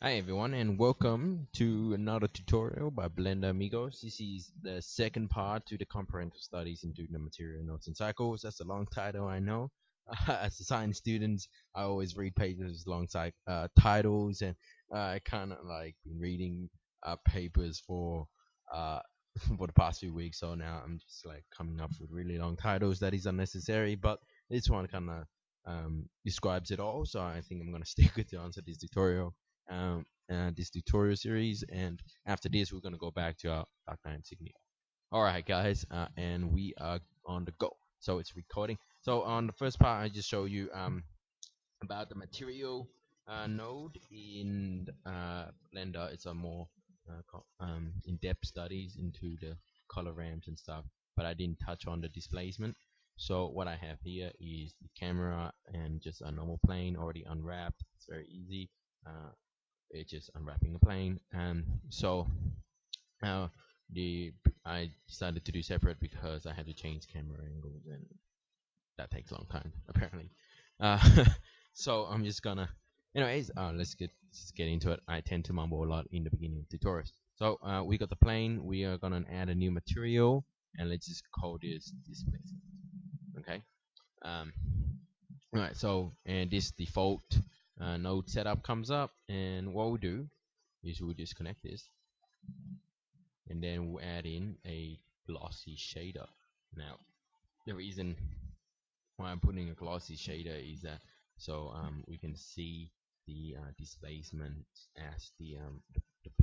Hi everyone and welcome to another tutorial by Blender Amigos. This is the second part to the comprehensive studies into the material notes and cycles. That's a long title, I know. As a science student, I always read papers alongside titles, and I kind of like been reading papers for uh, for the past few weeks. So now I'm just like coming up with really long titles that is unnecessary, but this one kind of describes it all. So I think I'm gonna stick with the answer this tutorial. This tutorial series, and after this we're going to go back to our Dark Knight Insignia. Alright guys, and we are on the go, so it's recording. So on the first part I just show you about the material node in Blender. It's a more in-depth studies into the color ramps and stuff, but I didn't touch on the displacement. So what I have here is the camera and just a normal plane already unwrapped. It's very easy. It's just unwrapping the plane. So now the I decided to do separate because I had to change camera angles, and that takes a long time apparently. Uh, so I'm just gonna, anyways, let's get into it. I tend to mumble a lot in the beginning of tutorials. So we got the plane. We are gonna add a new material, and let's just call this displacement. Okay. Um, all right. So and this default node setup comes up, and what we'll do is we'll disconnect this, and then we'll add in a glossy shader. Now, the reason why I'm putting a glossy shader is that so we can see the displacement as the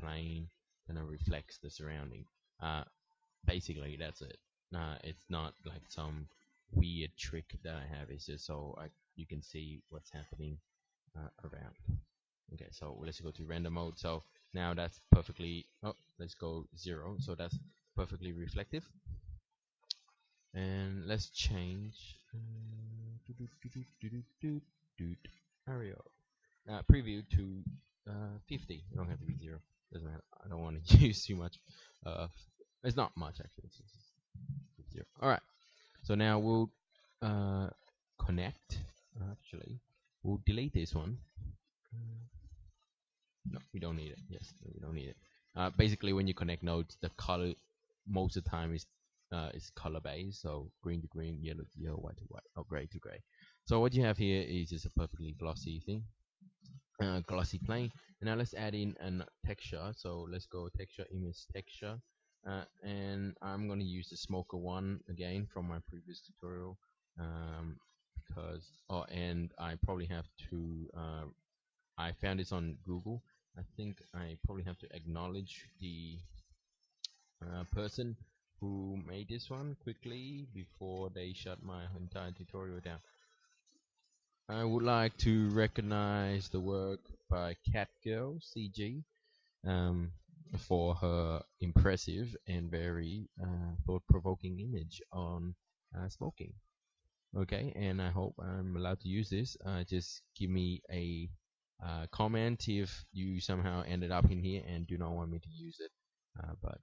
plane kind of reflects the surrounding. Uh, Basically, that's it. It's not like some weird trick that I have. It's just so you can see what's happening around. Okay, so let's go to render mode. So now that's perfectly, oh, let's go 0. So that's perfectly reflective. And let's change Arial preview to 50. You don't have to be 0. Doesn't matter. I don't want to use too much. Uh, it's not much actually. It's 0. All right. So now we'll connect. Actually, we'll delete this one. No, we don't need it. Yes, no, we don't need it. Basically, when you connect nodes, the color most of the time is color based. So green to green, yellow to yellow, white to white, or gray to gray. So what you have here is just a perfectly glossy thing, glossy plane. And now let's add in a texture. So let's go texture, image texture, and I'm going to use the smoker one again from my previous tutorial, because and I probably have to I found this on Google. I think I probably have to acknowledge the person who made this one quickly before they shut my entire tutorial down. I would like to recognize the work by Catgirl CG um, for her impressive and very thought-provoking image on smoking. Okay, and I hope I'm allowed to use this. Just give me a comment if you somehow ended up in here and do not want me to use it. But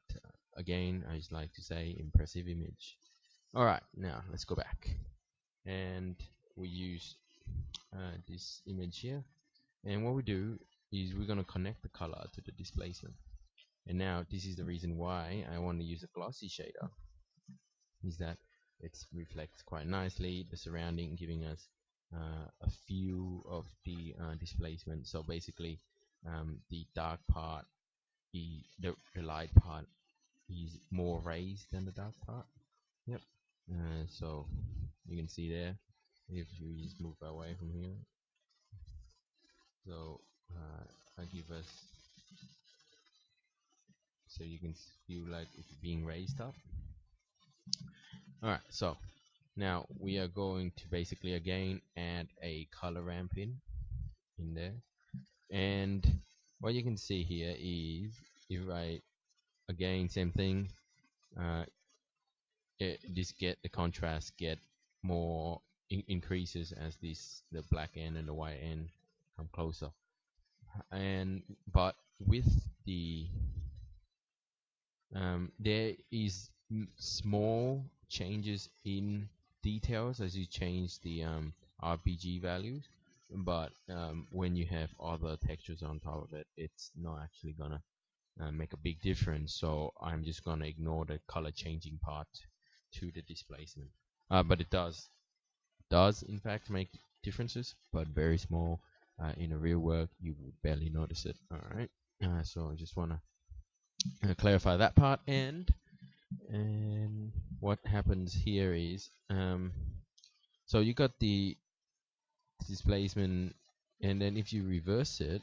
again, I just like to say impressive image. Alright, now let's go back. And we use this image here. And what we do is we're going to connect the color to the displacement. And now this is the reason why I want to use a glossy shader, is that it reflects quite nicely the surrounding, giving us a few of the displacement. So basically, the dark part, the light part is more raised than the dark part. Yep. So you can see there, if we just move away from here, so I give us, so you can feel like it's being raised up. Alright, so now we are going to basically again add a color ramp in there, and what you can see here is if I again same thing, uh, this get the contrast get more increases as the black end and the white end come closer, and but with the there is small changes in details as you change the RPG values. but when you have other textures on top of it, it's not actually gonna make a big difference. So I'm just gonna ignore the color changing part to the displacement. But it does in fact make differences, but very small. In a real work, you would barely notice it. All right. So I just wanna clarify that part, and what happens here is so you got the displacement, and then if you reverse it,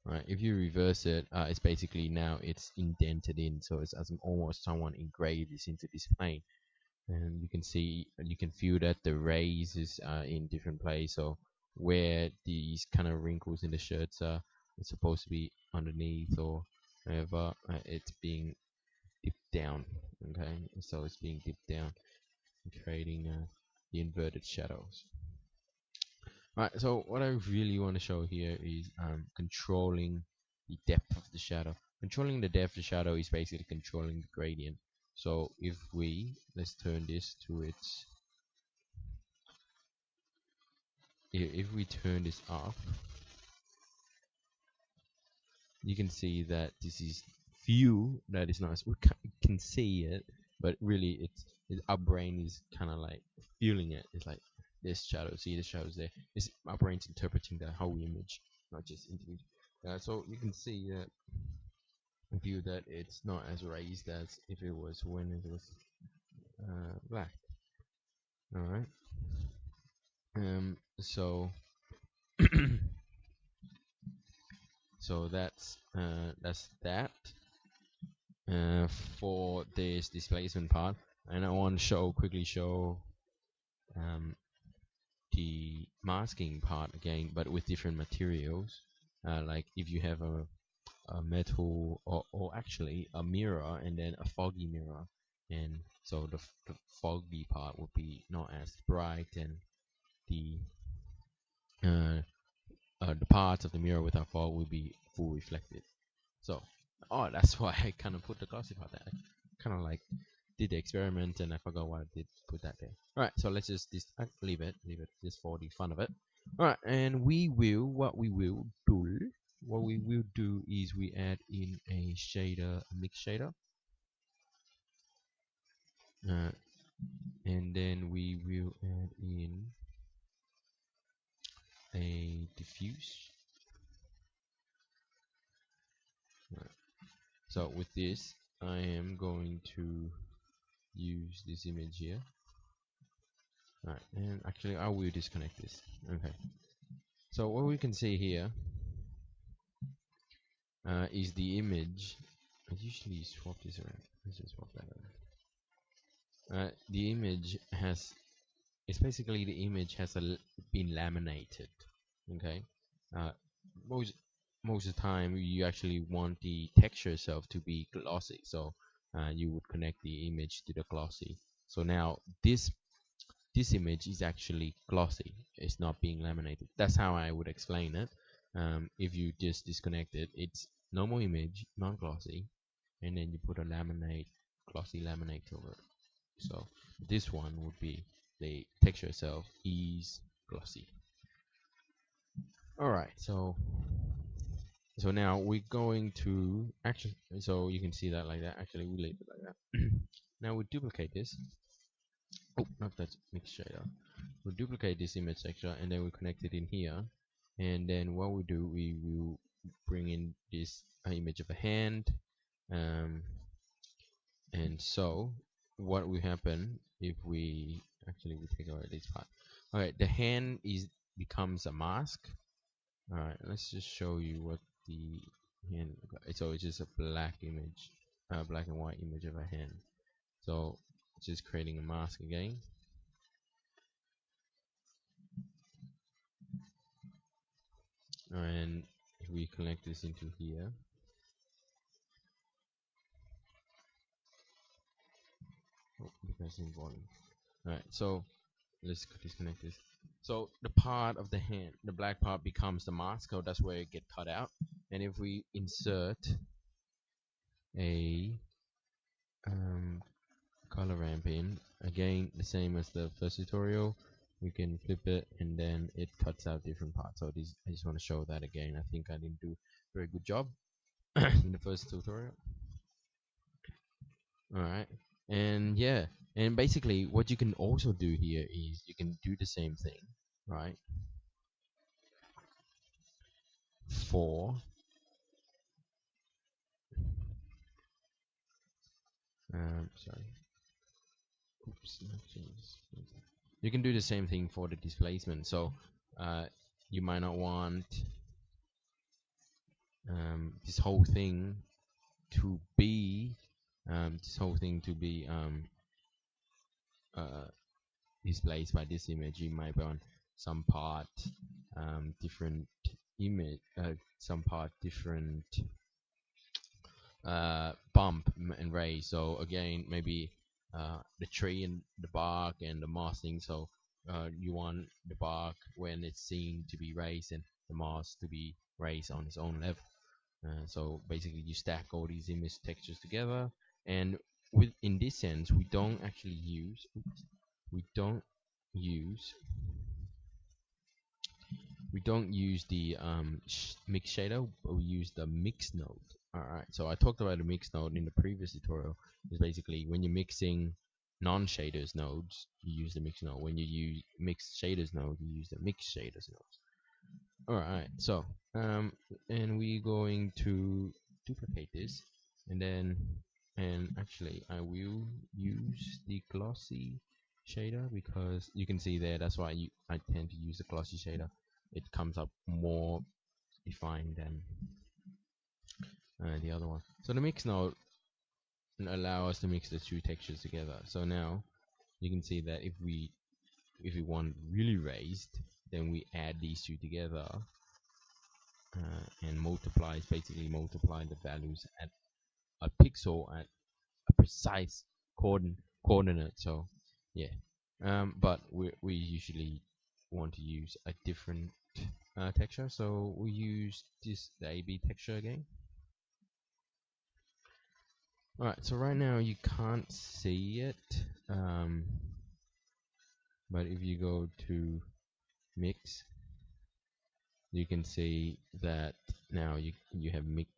right, if you reverse it, it's basically now it's indented in, so it's as almost someone engraved this into this plane. And you can see, you can feel that the rays is in different place. So where these kind of wrinkles in the shirts are, it's supposed to be underneath, or whatever, it's being dipped down. Okay, so it's being dipped down, creating the inverted shadows. Right, so what I really want to show here is controlling the depth of the shadow. Controlling the depth of the shadow is basically controlling the gradient. So if let's turn this to its, if we turn this off, you can see that this is view that is nice. We can see it, but really our brain is kind of like feeling it. It's like this shadow, see the shadows there. It's our brain's interpreting the whole image, not just individual. So you can see that view that it's not as raised as if it was when it was black. All right. So so that's that for this displacement part, and I want to quickly show um, the masking part again, but with different materials. Like if you have a metal, or actually a mirror and then a foggy mirror, and so the foggy part would be not as bright, and the uh, the parts of the mirror without fog will be full reflected. So, oh, that's why I kind of put the glossy part there. I kind of like did the experiment and I forgot why I did put that there. All right, so let's just leave it just for the fun of it. All right, and what we will do is we add in a shader, a mix shader, uh, and then we will add in a diffuse. Right. So with this, I am going to use this image here. Right, and actually I will disconnect this. Okay. So what we can see here is the image. I usually swap this around. Let's just swap that around. The image has, it's basically the image has been laminated. Okay. Uh, most most of the time you actually want the texture itself to be glossy, so you would connect the image to the glossy. So now this image is actually glossy. It's not being laminated. That's how I would explain it. If you just disconnect it, it's normal image, non-glossy, and then you put a glossy laminate over it. So this one would be the texture itself is glossy. All right, so now we're going to actually, so you can see that like that. Actually, we leave it like that. Now we duplicate this. Oh, not that mix shader. We'll duplicate this image texture and then we connect it in here. And then what we do, we will bring in this image of a hand. And so what will happen if we take away this part? Okay, the hand becomes a mask. All right, let's just show you what the hand. So it's just a black image, black and white image of a hand. So just creating a mask again. And if we connect this into here, because in volume. All right, so let's disconnect this. So the part of the hand, the black part becomes the mask, so that's where it get cut out. And if we insert a color ramp in. Again, the same as the first tutorial. We can flip it and then it cuts out different parts. So this, I just want to show that again. I think I didn't do a very good job in the first tutorial. Alright. And yeah, and basically what you can also do here is you can do the same thing, right? For sorry. Oops, you can do the same thing for the displacement. So you might not want this whole thing to be uh, displaced by this image. You might want some part different image, some part different bump and raise. So again, maybe the tree and the bark and the moss thing. So you want the bark when it's seen to be raised and the moss to be raised on its own level. So basically, you stack all these image textures together, and with in this sense, we don't use we don't use the mix shader, but we use the mix node. Alright, so I talked about the mix node in the previous tutorial. Is basically when you're mixing non-shaders nodes, you use the mix node. When you use mixed shaders node, you use the mix shaders nodes. Alright, so and we're going to duplicate this, and then actually I will use the glossy shader because you can see there. That's why I tend to use the glossy shader. It comes up more defined than the other one. So the mix node allow us to mix the two textures together. So now you can see that if we want really raised, then we add these two together and basically multiply the values at a pixel at a precise coordinate. So yeah, but we usually want to use a different texture, so we use the AB texture again. Alright, so right now you can't see it, but if you go to mix, you can see that now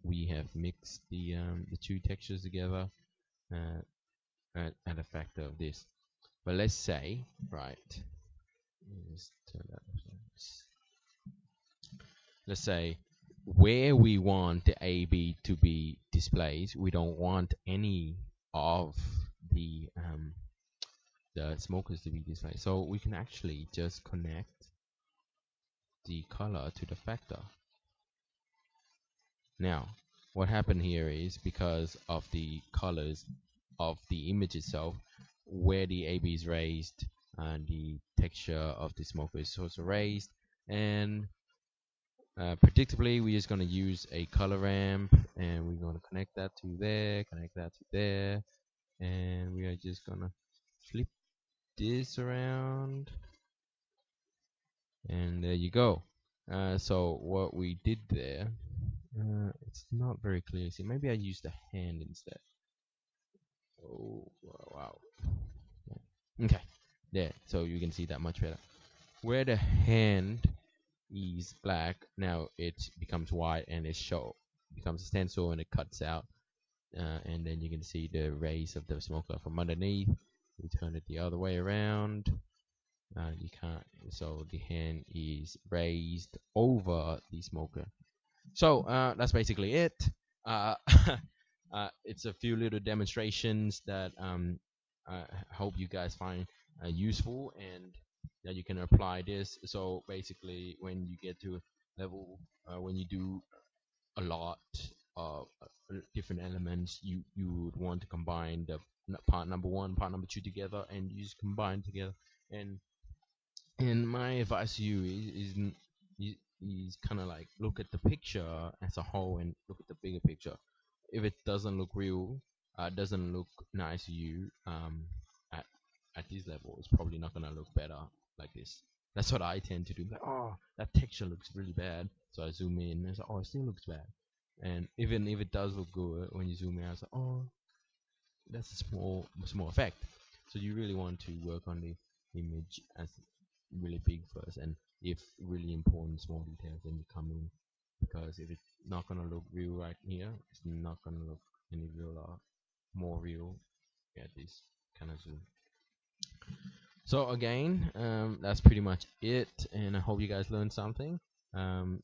we have mixed the two textures together at a factor of this. But let's say, right, let's turn that off. Let's say where we want the AB to be displayed, we don't want any of the smokers to be displayed. So we can actually just connect the color to the factor. Now, what happened here is because of the colors of the image itself, where the AB is raised and the texture of the smoker is also raised, and predictably we're just going to use a color ramp, and we're going to connect that to there, connect that to there, and we are just going to flip this around, and there you go. So what we did there, it's not very clear. See, maybe I use the hand instead. Oh wow. Okay, there. So you can see that much better. Where the hand is black, now it becomes white and it becomes a stencil and it cuts out. And then you can see the rays of the smoker from underneath. We turn it the other way around. You can't. So the hand is raised over the smoker. So that's basically it. Uh, it's a few little demonstrations that I hope you guys find useful and that you can apply this. So basically, when you get to a level, when you do a lot of different elements, you would want to combine the part number one, part number two together, and you just combine together. And my advice to you is kind of like look at the picture as a whole and look at the bigger picture. If it doesn't look real, doesn't look nice to you, at this level, it's probably not gonna look better like this. That's what I tend to do. Like, oh, that texture looks really bad, so I zoom in and say, oh, it still looks bad. And even if it does look good, when you zoom in, I was like, oh, that's a small effect. So you really want to work on the image as really big first, and if really important small details then you come in, because if it's not gonna look real right here, it's not gonna look any real or more real at this kind of zoom. So again, that's pretty much it, and I hope you guys learned something.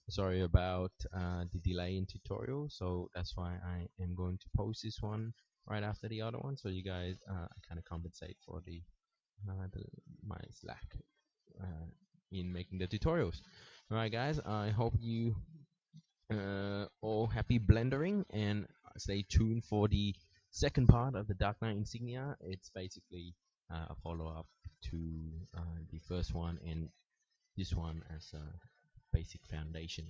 Sorry about the delay in tutorial, so that's why I am going to post this one right after the other one, so you guys kind of compensate for the my slack in making the tutorials. All right, guys, I hope you all happy blendering, and stay tuned for the second part of the Dark Knight Insignia. It's basically a follow up to the first one, and this one as a basic foundation.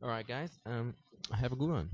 All right, guys, have a good one.